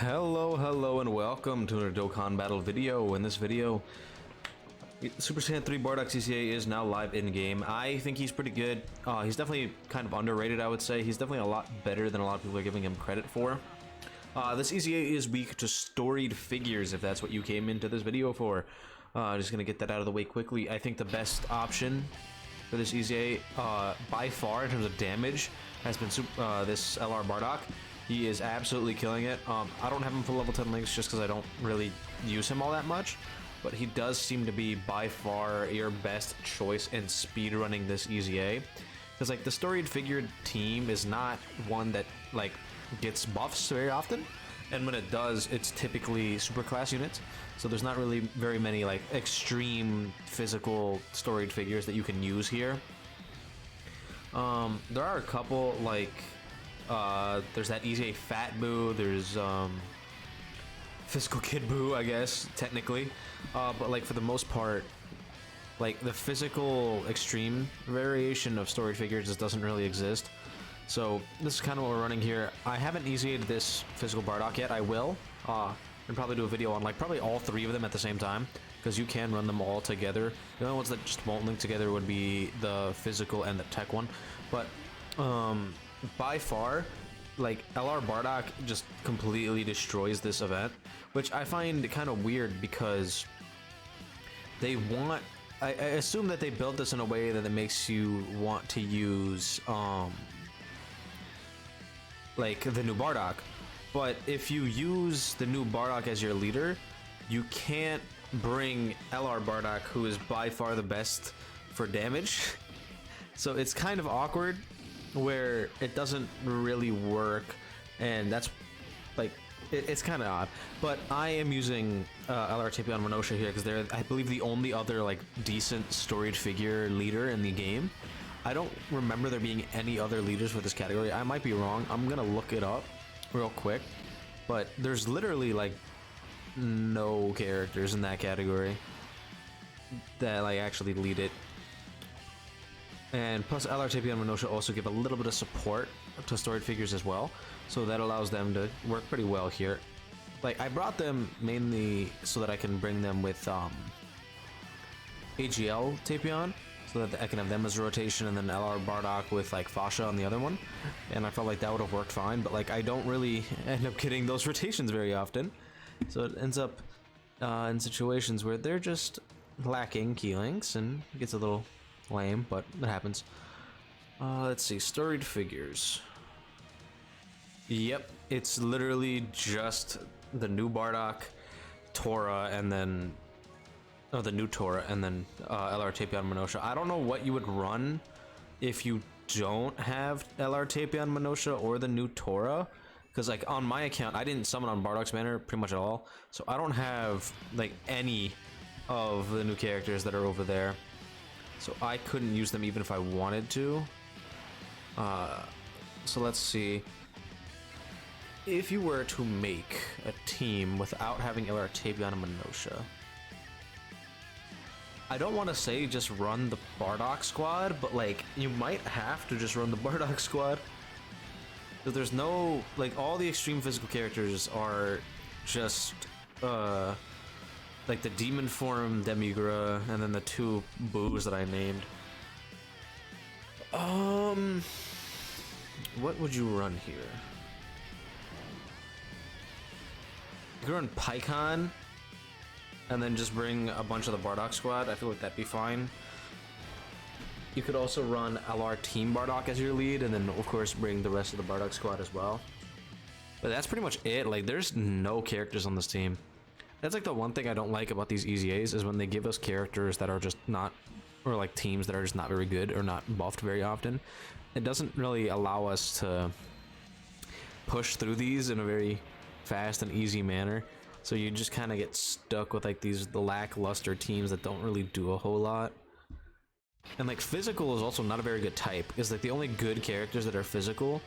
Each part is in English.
Hello, and welcome to another Dokkan battle video. In this video, Super Saiyan 3 Bardock EZA is now live in-game. I think he's pretty good. He's definitely kind of underrated, I would say. He's definitely a lot better than a lot of people are giving him credit for. This EZA is weak to storied figures, if that's what you came into this video for. Just gonna get that out of the way quickly. I think the best option for this EZA, by far, in terms of damage, has been this LR Bardock. He is absolutely killing it. I don't have him for level 10 links just because I don't really use him all that much, but he does seem to be by far your best choice in speedrunning this EZA. Because like the storied figure team is not one that like gets buffs very often, and when it does, it's typically super class units. So there's not really very many like extreme physical storied figures that you can use here. There are a couple like there's that EZA Fat Boo, there's Physical Kid Boo, I guess, technically. But like for the most part, like the physical extreme variation of storied figures just doesn't really exist. So this is kind of what we're running here. I haven't EZA'd this physical Bardock yet. I will. And probably do a video on like probably all three of them at the same time, because you can run them all together. The only ones that just won't link together would be the physical and the tech one. But by far, like LR Bardock just completely destroys this event, which I find kind of weird because they want, I assume that they built this in a way that it makes you want to use like the new Bardock. But if you use the new Bardock as your leader, you can't bring LR Bardock, who is by far the best for damage. So it's kind of awkward where it doesn't really work, and that's like it's kind of odd. But I am using LR Tapion Renosha here because they're, I believe, the only other like decent storied figure leader in the game. I don't remember there being any other leaders for this category. I might be wrong. I'm gonna look it up real quick, but there's literally like no characters in that category that like actually lead it. And plus LR Tapion and Renosha also give a little bit of support to storied figures as well, so that allows them to work pretty well here. Like I brought them mainly so that I can bring them with AGL Tapion, so that I can have them as a rotation, and then LR Bardock with like Fasha on the other one. And I felt like that would have worked fine, but like I don't really end up getting those rotations very often, so it ends up in situations where they're just lacking key links, and it gets a little lame, but it happens. Let's see, storied figures. Yep, it's literally just the new Bardock, Tora, and then the new Tora, and then LR Tapion Renosha. I don't know what you would run if you don't have LR Tapion Renosha or the new Tora, because like on my account, I didn't summon on Bardock's banner pretty much at all, so I don't have like any of the new characters that are over there. So I couldn't use them even if I wanted to. So let's see. If you were to make a team without having LR Tapion and Renosha, I don't want to say just run the Bardock squad, but like you might have to just run the Bardock squad. Because there's no, like, all the extreme physical characters are just like the demon form Demigra, and then the two boos that I named. What would you run here? You could run Pycon and then just bring a bunch of the Bardock squad. I feel like that'd be fine. You could also run LR Team Bardock as your lead, and then of course bring the rest of the Bardock squad as well. But that's pretty much it. Like there's no characters on this team. That's like the one thing I don't like about these EZAs, is when they give us characters that are just not, or like teams that are just not very good or not buffed very often. It doesn't really allow us to push through these in a very fast and easy manner. So you just kind of get stuck with like the lackluster teams that don't really do a whole lot. And like physical is also not a very good type, because like the only good characters that are physical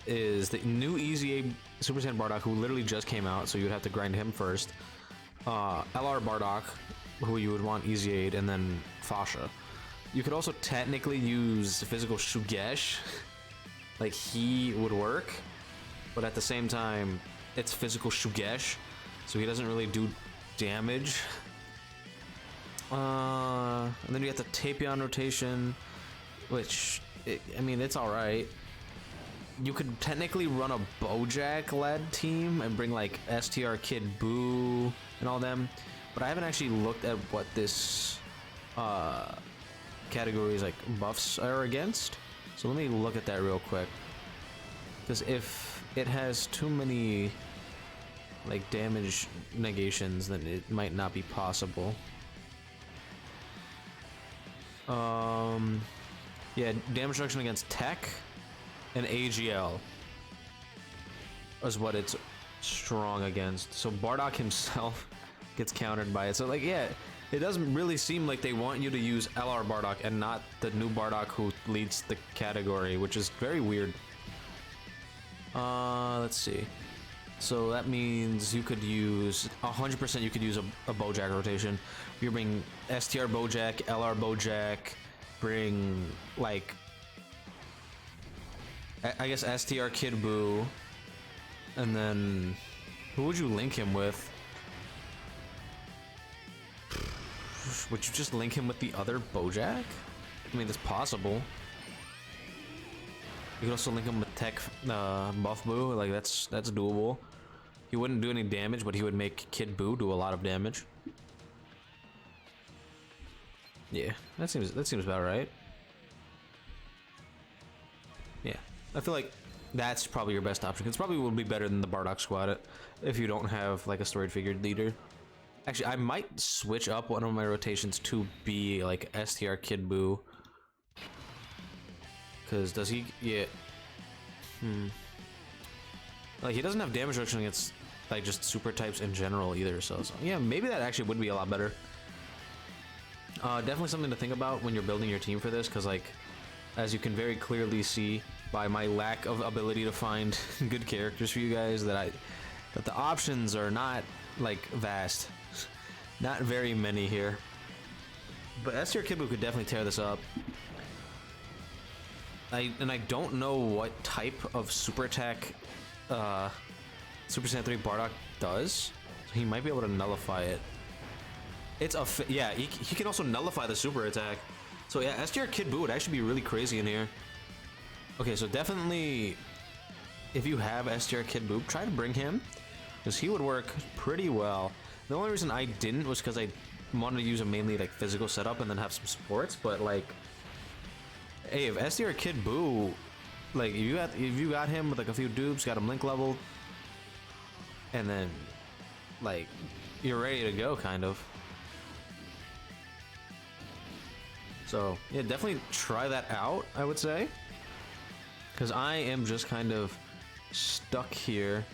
is the new EZA Super Saiyan Bardock, who literally just came out, so you would have to grind him first. LR Bardock, who you would want EZA'd, and then Fasha. You could also technically use physical Shugesh, like he would work, but at the same time, it's physical Shugesh, so he doesn't really do damage. And then you got the Tapion rotation, which, I mean, it's alright. You could technically run a Bojack-led team and bring like STR Kid Boo and all them, but I haven't actually looked at what this category's like buffs are against. So let me look at that real quick, because if it has too many like damage negations, then it might not be possible. Yeah, damage reduction against Tech and AGL is what it's strong against. So Bardock himself gets countered by it. So like, yeah, it doesn't really seem like they want you to use LR Bardock and not the new Bardock who leads the category, which is very weird. Let's see. So that means you could use 100%. You could use a Bojack rotation. You bring STR Bojack, LR Bojack, bring like I guess STR Kid Boo, and then who would you link him with? Would you just link him with the other Bojack? I mean, it's possible. You could also link him with Tech Buff Boo. Like that's doable. He wouldn't do any damage, but he would make Kid Boo do a lot of damage. Yeah, that seems about right. Yeah, I feel like that's probably your best option. It's probably will be better than the Bardock squad if you don't have like a storied figured leader. Actually, I might switch up one of my rotations to be like STR Kid Boo. Cause does he? Yeah. Like he doesn't have damage reduction against like just super types in general either. So yeah, maybe that actually would be a lot better. Definitely something to think about when you're building your team for this, because like, as you can very clearly see by my lack of ability to find good characters for you guys, that the options are not like vast, not very many here. But STR Kid Boo could definitely tear this up. And I don't know what type of super attack Super Saiyan 3 Bardock does, so he might be able to nullify it. It's a yeah, he can also nullify the super attack. So yeah, STR Kid Boo would actually be really crazy in here. Okay, so definitely, if you have STR Kid Boo, try to bring him, because he would work pretty well. The only reason I didn't was because I wanted to use a mainly like physical setup and then have some supports. But like, hey, if STR Kid Boo, like if you got him with like a few dupes, got him link leveled, and then like you're ready to go, kind of. So yeah, definitely try that out, I would say, because I am just kind of stuck here.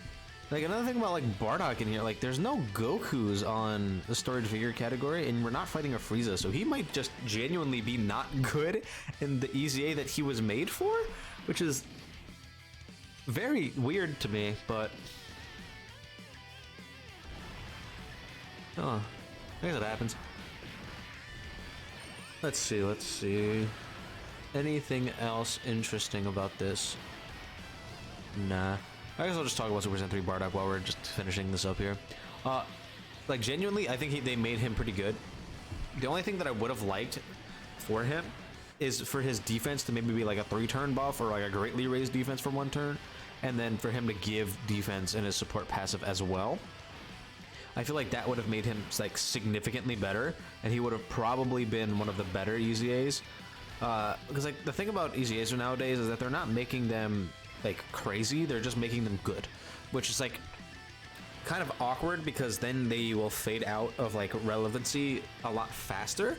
Like another thing about like Bardock in here, like there's no Gokus on the storage figure category, and we're not fighting a Frieza, so he might just genuinely be not good in the EZA that he was made for, which is very weird to me. But oh, I guess it happens. Let's see. Anything else interesting about this? Nah. I guess I'll just talk about Super Saiyan 3 Bardock while we're just finishing this up here. Like genuinely, I think they made him pretty good. The only thing that I would have liked for him is for his defense to maybe be like a 3-turn buff, or like a greatly raised defense for 1 turn, and then for him to give defense in his support passive as well. I feel like that would have made him like significantly better, and he would have probably been one of the better EZAs. Because like the thing about EZAs nowadays is that they're not making them like crazy, they're just making them good, which is like kind of awkward, because then they will fade out of like relevancy a lot faster.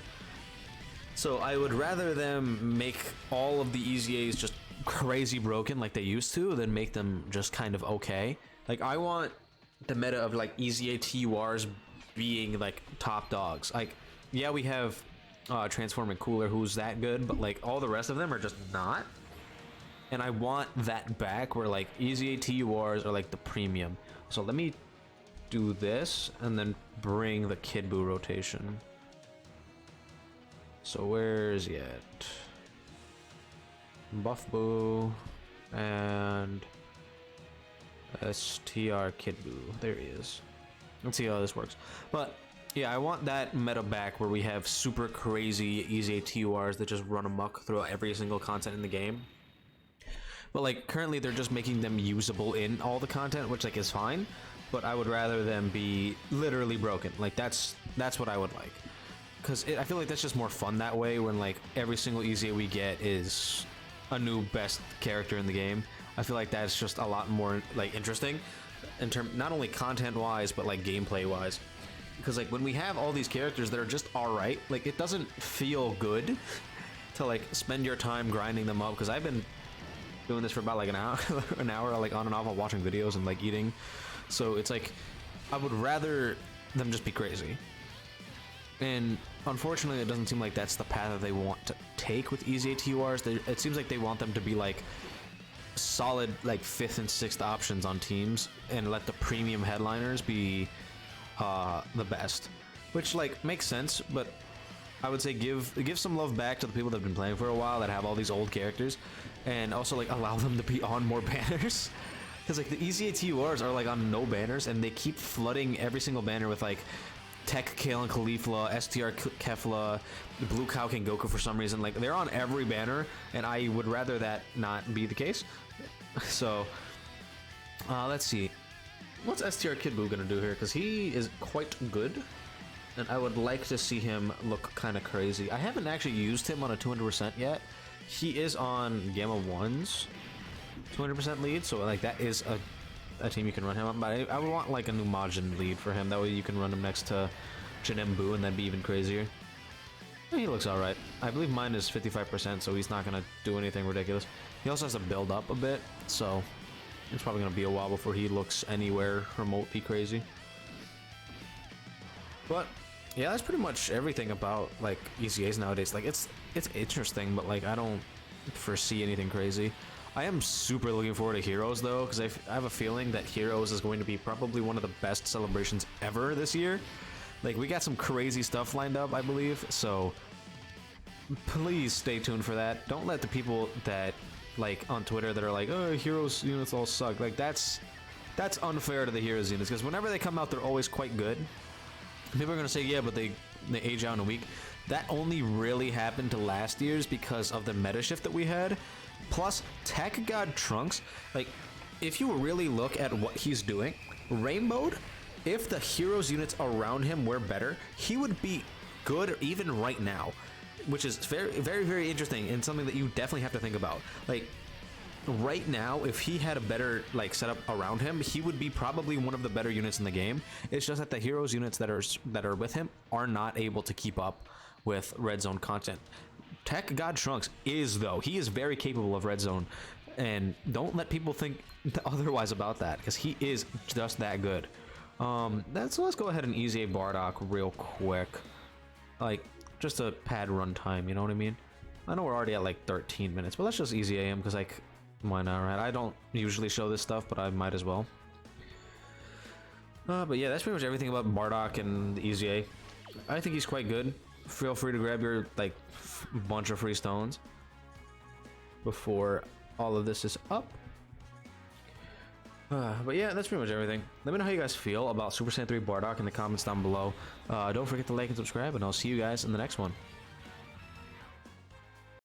So I would rather them make all of the EZAs just crazy broken like they used to, than make them just kind of okay. Like I want the meta of like EZA TURs being like top dogs. Like yeah, we have Transforming Cooler, who's that good, but like all the rest of them are just not. And I want that back, where like EZA TURs are like the premium. So let me do this and then bring the Kid Boo rotation. So where's it? Buff Boo and STR Kidbu. There he is. Let's see how this works. But yeah, I want that meta back where we have super crazy EZA TURs that just run amok throughout every single content in the game. But like currently they're just making them usable in all the content, which like is fine. But I would rather them be literally broken. Like that's what I would like. Because I feel like that's just more fun that way when like every single EZA we get is a new best character in the game. I feel like that's just a lot more like interesting in term not only content wise but like gameplay wise. Because like when we have all these characters that are just alright, like it doesn't feel good to like spend your time grinding them up. Because I've been doing this for about like an hour like on and off while watching videos and like eating. So it's like I would rather them just be crazy. And unfortunately, it doesn't seem like that's the path that they want to take with EZA TURs. It seems like they want them to be like solid like 5th and 6th options on teams and let the premium headliners be the best, which like makes sense. But I would say give some love back to the people that have been playing for a while that have all these old characters, and also like allow them to be on more banners. Because like the EZA TURs are like on no banners, and they keep flooding every single banner with like Tech Kale and Caulifla, STR Kefla, Blue Cow King Goku for some reason. Like they're on every banner, and I would rather that not be the case. So let's see, what's STR Kidbu gonna do here? Because he is quite good, and I would like to see him look kind of crazy. I haven't actually used him on a 200% yet. He is on Gamma 1's 200% lead, so like that is a team you can run him on. But I would want like a new Majin lead for him. That way you can run him next to Janembu, and that'd be even crazier. He looks alright. I believe mine is 55%, so he's not gonna do anything ridiculous. He also has to build up a bit, so it's probably gonna be a while before he looks anywhere remotely crazy. But yeah, that's pretty much everything about like EZAs nowadays. Like it's interesting, but like I don't foresee anything crazy. I am super looking forward to Heroes though, because I have a feeling that Heroes is going to be probably one of the best celebrations ever this year. Like we got some crazy stuff lined up, I believe, so please stay tuned for that. Don't let the people that like on Twitter that are like, oh, Heroes units all suck, like that's unfair to the Heroes units, because whenever they come out they're always quite good. People are gonna say, yeah, but they age out in a week. That only really happened to last year's because of the meta shift that we had. Plus, Tech God Trunks, like, if you really look at what he's doing, Rainbowed, if the Heroes units around him were better, he would be good even right now. Which is very, very, very interesting, and something that you definitely have to think about. Like, right now, if he had a better, like, setup around him, he would be probably one of the better units in the game. It's just that the Heroes units that are with him are not able to keep up with Red Zone content. Tech God Trunks is, though. He is very capable of Red Zone, and don't let people think otherwise about that, because he is just that good. Let's go ahead and EZA Bardock real quick. Like, just to pad runtime, you know what I mean? I know we're already at like 13 minutes, but let's just EZA him, because like, why not, right? I don't usually show this stuff, but I might as well. But yeah, that's pretty much everything about Bardock and the EZA. I think he's quite good. Feel free to grab your like bunch of free stones before all of this is up. But yeah, that's pretty much everything. Let me know how you guys feel about Super Saiyan 3 Bardock in the comments down below. Don't forget to like and subscribe, and I'll see you guys in the next one.